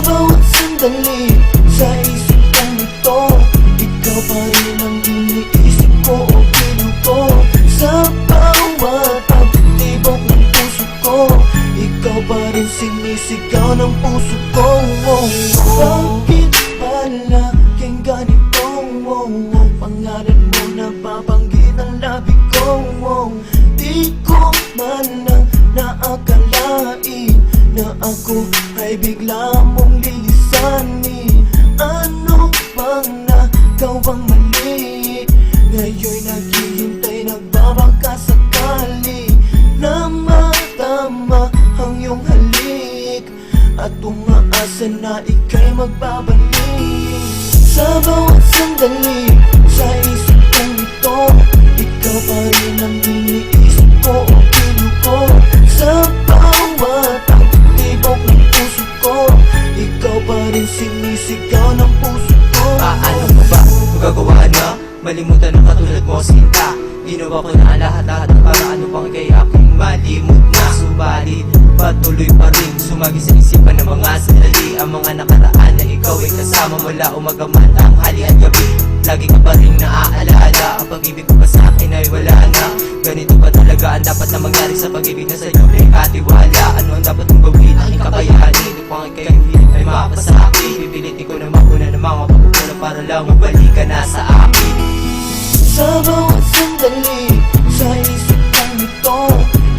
bawat sandali, sa isip kong ito, ikaw pa rin ang iniisip ko o pinuto. Sa bawat pagtibok ng puso ko, ikaw pa rin sinisigaw ng puso ko. Bakit palaging ganito? Pangalan mo napabanggit ang labi ko. Di ko man lang naakalain na ako ay bigla mong lilisanin. Ano bang nagawang mali? Ngayon'y naghihintay, nagbabangka sakali na matama ang iyong halik at umaasa na ika'y magbabalik. Sa bawat sandali, sa isip kong ito, ikaw pa rin ang iniisip ko o pinuko. Sa bawat pagtibok ng puso ko, ikaw pa rin sinisigaw ng puso ko. Paano mo ba magagawa na malimutan ang katulad mo, sinta? Ginawa ko na lahat-lahat para ano bang kaya akong malimut na. Subalit patuloy pa rin sumagi sa isipan ng mga sandali, ang mga nakaraan na ikaw ay kasama mula umaga man tanghali at gabi. Lagi ka pa rin naaalala, ang pag-ibig ko pa sa akin ay wala na. Ganito ba talaga ang dapat na mangyari sa pag-ibig na sa'yo ay katiwala? Ano ang dapat mong gawin? Aking kakayanin upang ika'y hiling ay mapasakit. Pipilitin ko na makuna ng mga pagkukulang para lang mabalik ka na sa akin. Sa bawat sandali, sa isip kong ito,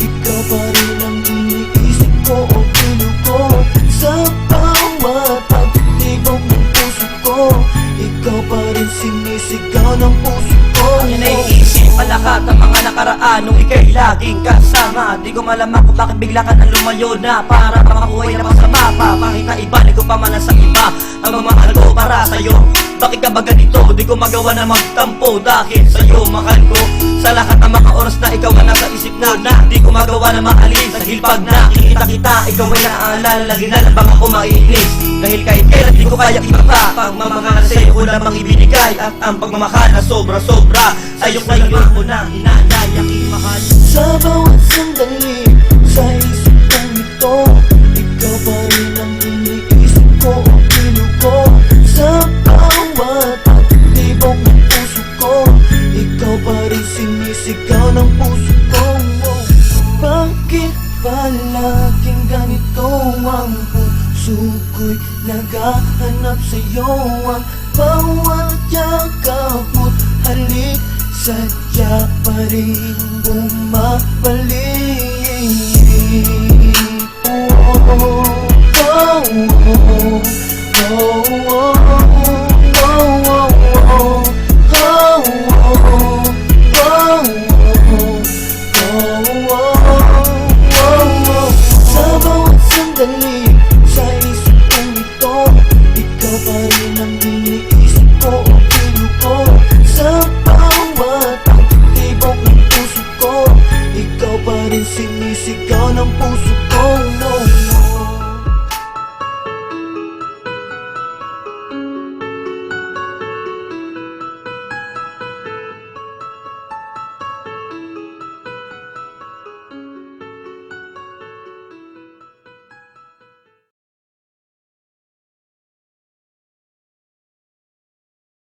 ikaw pa rin ang iniisip ko o pinuko. Sa bawat pagtibok ng puso ko, ikaw pa rin sinisigaw ng puso ko. Ang naiisip palakat ang mga nakaraan nung ika'y laging kasama. Di ko malaman kung bakit bigla ka nang lumayo na para makakuha na sa mapa. Bakit na iba, di ko pa man sa iba ang mamahal ko para sa'yo. Bakit ka ba ganito? Di ko magawa na magtampo dahil sa'yo mahal ko. Sa lahat ng mga oras na ikaw ang nasa isip na di ko magawa na maalis. Dahil pag nakikita kita, ikaw ay naaalala. Lagi na lang bang ako maiinis? Dahil kahit kailan di ko kaya iba pagmamahal sa'yo ko lamang ibinigay. At ang pagmamahal na sobra-sobra sa'yo ko nang inalay aking mahal. Sa bawat sandali, sa isip kong ito, ikaw pa rin ang iniisip ko o pinuko. Sa bawat pagtibok ng puso ko, ikaw pa rin sinisigaw ng puso ko. Bakit palaging ganito ang puso ko'y naghahanap sa'yo? Ang bawat yakap mo't halik, sadya pa rin bumabalik. Sa bawat sandali,